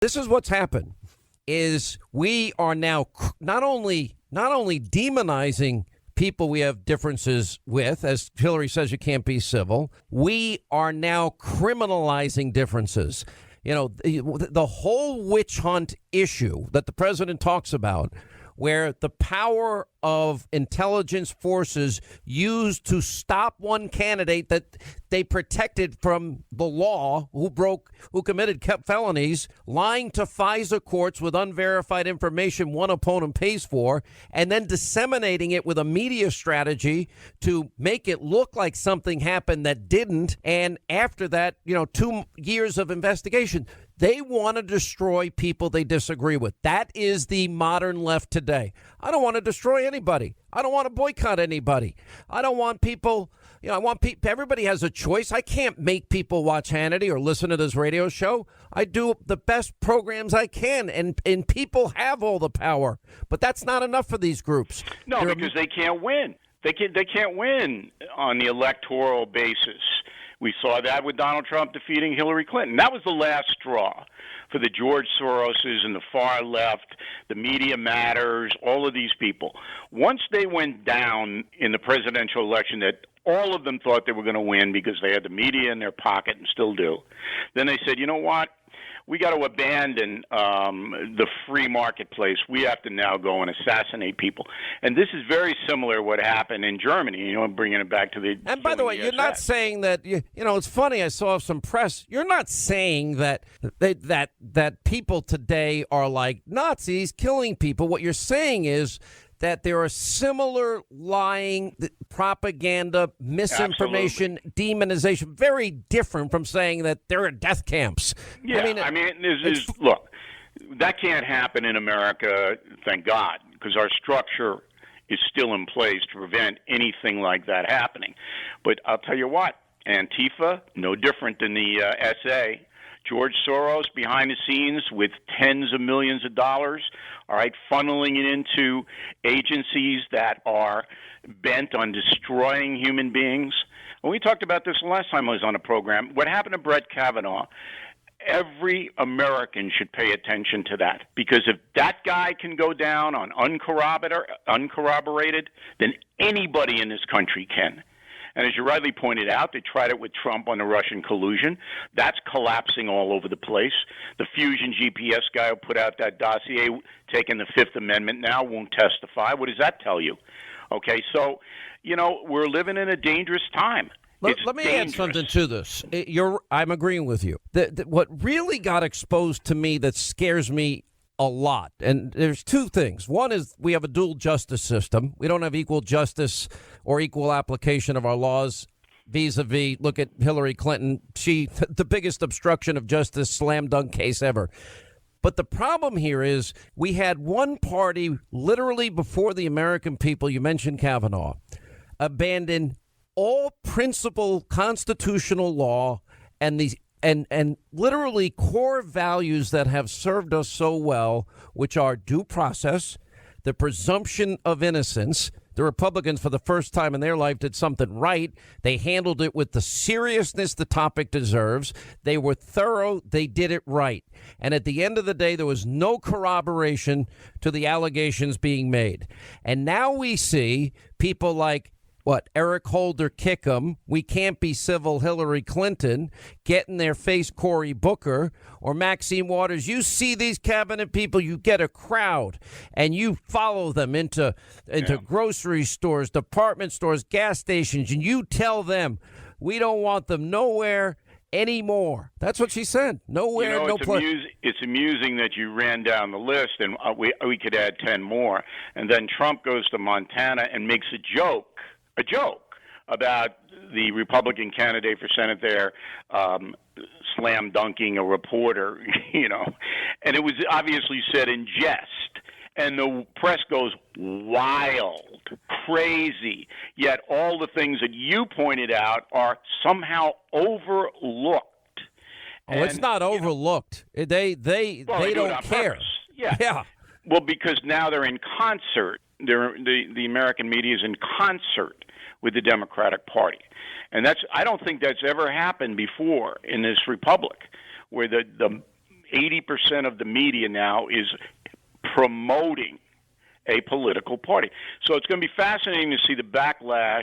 This is what's happened is we are now not only demonizing people we have differences with, as Hillary says, you can't be civil. We are now criminalizing differences. You know, the whole witch hunt issue that the president talks about, where the power of intelligence forces used to stop one candidate that they protected from the law, who committed felonies, lying to FISA courts with unverified information one opponent pays for, and then disseminating it with a media strategy to make it look like something happened that didn't. And after that, 2 years of investigation, they want to destroy people they disagree with. That is the modern left today. I don't want to destroy anybody. I don't want to boycott anybody. I don't want people, I want people, everybody has a choice. I can't make people watch Hannity or listen to this radio show. I do the best programs I can, and people have all the power. But that's not enough for these groups. No, because they can't win. They can't win on the electoral basis. We saw that with Donald Trump defeating Hillary Clinton. That was the last straw for the George Soroses and the far left, the Media Matters, all of these people. Once they went down in the presidential election that all of them thought they were going to win because they had the media in their pocket and still do, then they said, you know what? We got to abandon the free marketplace. We have to now go and assassinate people. And this is very similar to what happened in Germany, bringing it back to the... And by the way, you're not saying that, it's funny, I saw some press. You're not saying that people today are like Nazis killing people. What you're saying is that there are similar lying, propaganda, misinformation, demonization, very different from saying that there are death camps. Yeah, look, that can't happen in America, thank God, because our structure is still in place to prevent anything like that happening. But I'll tell you what, Antifa, no different than the SA. George Soros behind the scenes with tens of millions of dollars, all right, funneling it into agencies that are bent on destroying human beings. And we talked about this last time I was on a program. What happened to Brett Kavanaugh? Every American should pay attention to that, because if that guy can go down on uncorroborated, then anybody in this country can. And as you rightly pointed out, they tried it with Trump on the Russian collusion. That's collapsing all over the place. The Fusion GPS guy who put out that dossier, taking the Fifth Amendment now, won't testify. What does that tell you? Okay, so, we're living in a dangerous time. Let me add something to this. I'm agreeing with you. What really got exposed to me that scares me a lot, and there's two things. One is we have a dual justice system. We don't have equal justice or equal application of our laws vis-a-vis, look at Hillary Clinton. The biggest obstruction of justice slam dunk case ever. But the problem here is we had one party literally before the American people, you mentioned Kavanaugh, abandon all principal constitutional law and literally core values that have served us so well, which are due process, the presumption of innocence. The Republicans, for the first time in their life, did something right. They handled it with the seriousness the topic deserves. They were thorough. They did it right. And at the end of the day, there was no corroboration to the allegations being made. And now we see people like Eric Holder Kickham, we can't be civil Hillary Clinton, get in their face Cory Booker, or Maxine Waters. You see these cabinet people, you get a crowd, and you follow them into grocery stores, department stores, gas stations, and you tell them, we don't want them nowhere anymore. That's what she said. Nowhere, no place. It's amusing that you ran down the list, and we could add 10 more. And then Trump goes to Montana and makes a joke about the Republican candidate for Senate there slam dunking a reporter, and it was obviously said in jest. And the press goes wild, crazy. Yet all the things that you pointed out are somehow overlooked. It's not overlooked. They don't care. Yeah. Well, because now they're in concert. The American media is in concert with the Democratic Party. And I don't think that's ever happened before in this republic, where the 80% of the media now is promoting a political party. So it's going to be fascinating to see the backlash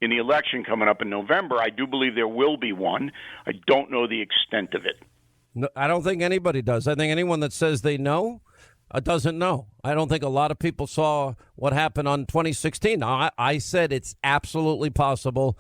in the election coming up in November. I do believe there will be one. I don't know the extent of it. No, I don't think anybody does. I think anyone that says they know doesn't know. I don't think a lot of people saw what happened on 2016. Now, I said it's absolutely possible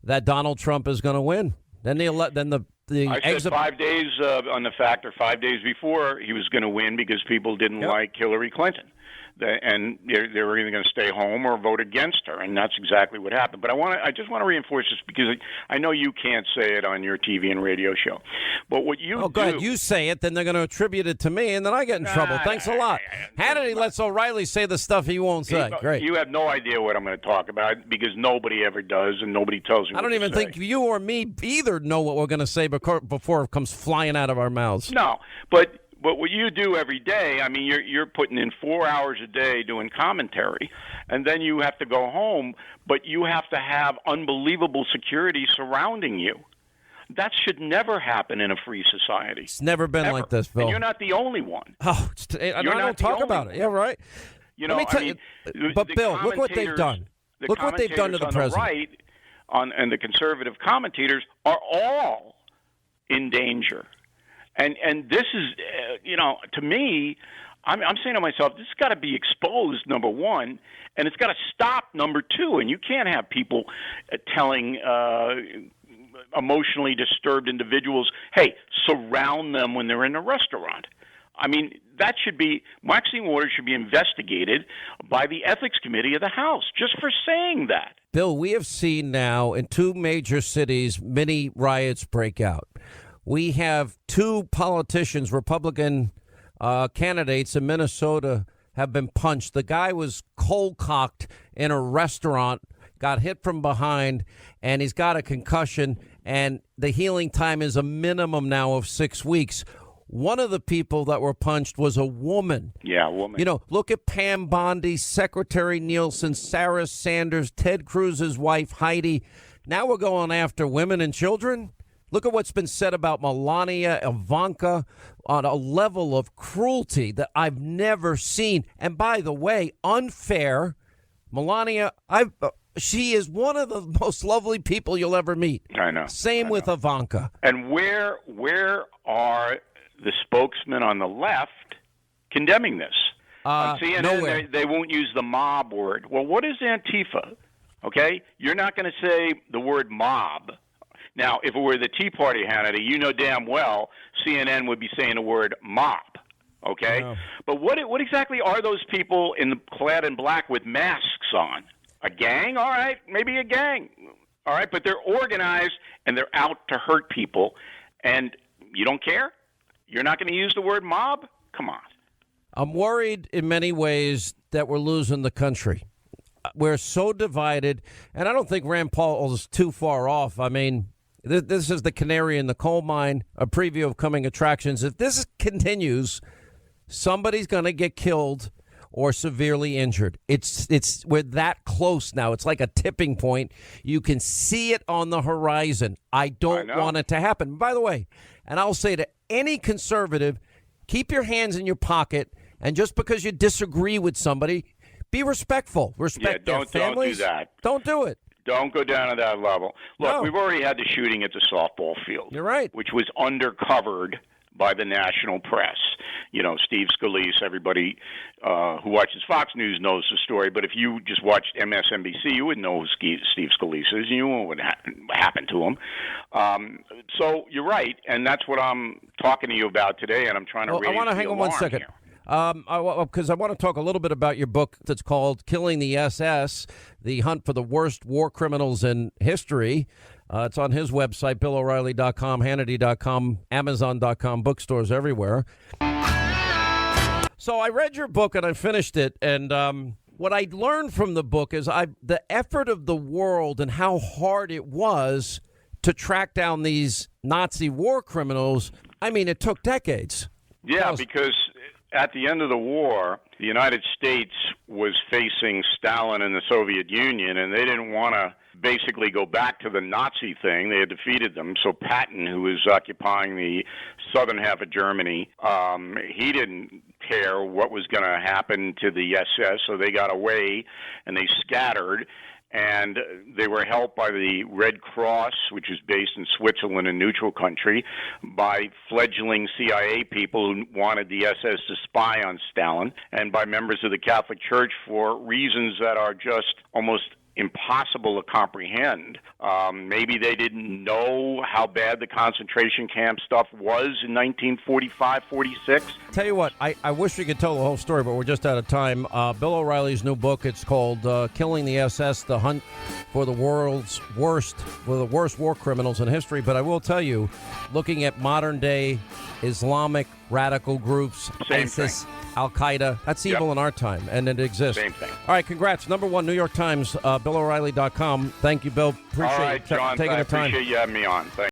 that Donald Trump is going to win. Then I said 5 days on the factor, 5 days before he was going to win because people didn't like Hillary Clinton. And they were either going to stay home or vote against her, and that's exactly what happened. But I just want to reinforce this because I know you can't say it on your TV and radio show. But what you go ahead, you say it, then they're going to attribute it to me, and then I get in trouble. Thanks a lot. Hannity lets O'Reilly say the stuff he won't say. Great. You have no idea what I'm going to talk about because nobody ever does, and nobody tells me. I don't even think you or me either know what we're going to say before it comes flying out of our mouths. No, but what you do every day, I mean, you're putting in 4 hours a day doing commentary, and then you have to go home, but you have to have unbelievable security surrounding you. That should never happen in a free society. It's never been like this, Phil. And you're not the only one. Oh, I don't talk about it. Yeah, right. You know, but Bill, look what they've done. Look what they've done to the president. Right and the conservative commentators are all in danger. And this is, to me, I'm saying to myself, this has got to be exposed, number one, and it's got to stop, number two. And you can't have people telling emotionally disturbed individuals, hey, surround them when they're in a restaurant. I mean, that should be, Maxine Waters should be investigated by the Ethics Committee of the House just for saying that. Bill, we have seen now in two major cities many riots break out. We have two politicians, Republican candidates in Minnesota, have been punched. The guy was cold-cocked in a restaurant, got hit from behind, and he's got a concussion, and the healing time is a minimum now of 6 weeks. One of the people that were punched was a woman. Yeah, a woman. You know, look at Pam Bondi, Secretary Nielsen, Sarah Sanders, Ted Cruz's wife, Heidi. Now we're going after women and children? Look at what's been said about Melania, Ivanka, on a level of cruelty that I've never seen. And by the way, unfair. Melania, she is one of the most lovely people you'll ever meet. I know. Same with Ivanka. And where are the spokesmen on the left condemning this? On CNN, nowhere. They won't use the mob word. Well, what is Antifa? Okay? You're not going to say the word mob. Now, if it were the Tea Party, Hannity, you know damn well CNN would be saying the word mob, okay? Wow. But what exactly are those people clad in black with masks on? A gang? All right, maybe a gang. All right, but they're organized and they're out to hurt people, and you don't care? You're not going to use the word mob? Come on. I'm worried in many ways that we're losing the country. We're so divided, and I don't think Rand Paul is too far off. I mean, this is the canary in the coal mine, a preview of coming attractions. If this continues, somebody's going to get killed or severely injured. We're that close now. It's like a tipping point. You can see it on the horizon. I don't want it to happen. By the way, and I'll say to any conservative, keep your hands in your pocket, and just because you disagree with somebody, be respectful. Respect their families. Don't do that. Don't do it. Don't go down to that level. Look, No. we've already had the shooting at the softball field. You're right. Which was undercovered by the national press. You know, Steve Scalise, everybody who watches Fox News knows the story. But if you just watched MSNBC, you wouldn't know who Steve Scalise is. You know what happened to him. So you're right, and that's what I'm talking to you about today, and I'm trying to raise the alarm. I want to hang on one second. Here. Because I want to talk a little bit about your book that's called Killing the SS, The Hunt for the Worst War Criminals in History. It's on his website, BillO'Reilly.com, Hannity.com, Amazon.com, bookstores everywhere. So I read your book and I finished it, and what I learned from the book is the effort of the world and how hard it was to track down these Nazi war criminals. I mean, it took decades. Yeah, because at the end of the war, the United States was facing Stalin and the Soviet Union, and they didn't want to basically go back to the Nazi thing. They had defeated them. So Patton, who was occupying the southern half of Germany, he didn't care what was going to happen to the SS, so they got away and they scattered. And they were helped by the Red Cross, which is based in Switzerland, a neutral country, by fledgling CIA people who wanted the SS to spy on Stalin, and by members of the Catholic Church for reasons that are just almost impossible to comprehend. Maybe they didn't know how bad the concentration camp stuff was in 1945, 46. Tell you what, I wish we could tell the whole story, but we're just out of time. Bill O'Reilly's new book, it's called Killing the SS, The Hunt for the World's Worst, for the worst war criminals in history. But I will tell you, looking at modern-day Islamic radical groups, ISIS, Al-Qaeda, that's evil in our time, and it exists. Same thing. All right, congrats. Number one, New York Times, BillO'Reilly.com. Thank you, Bill. Appreciate All right, John, taking the time. I appreciate you having me on. Thanks.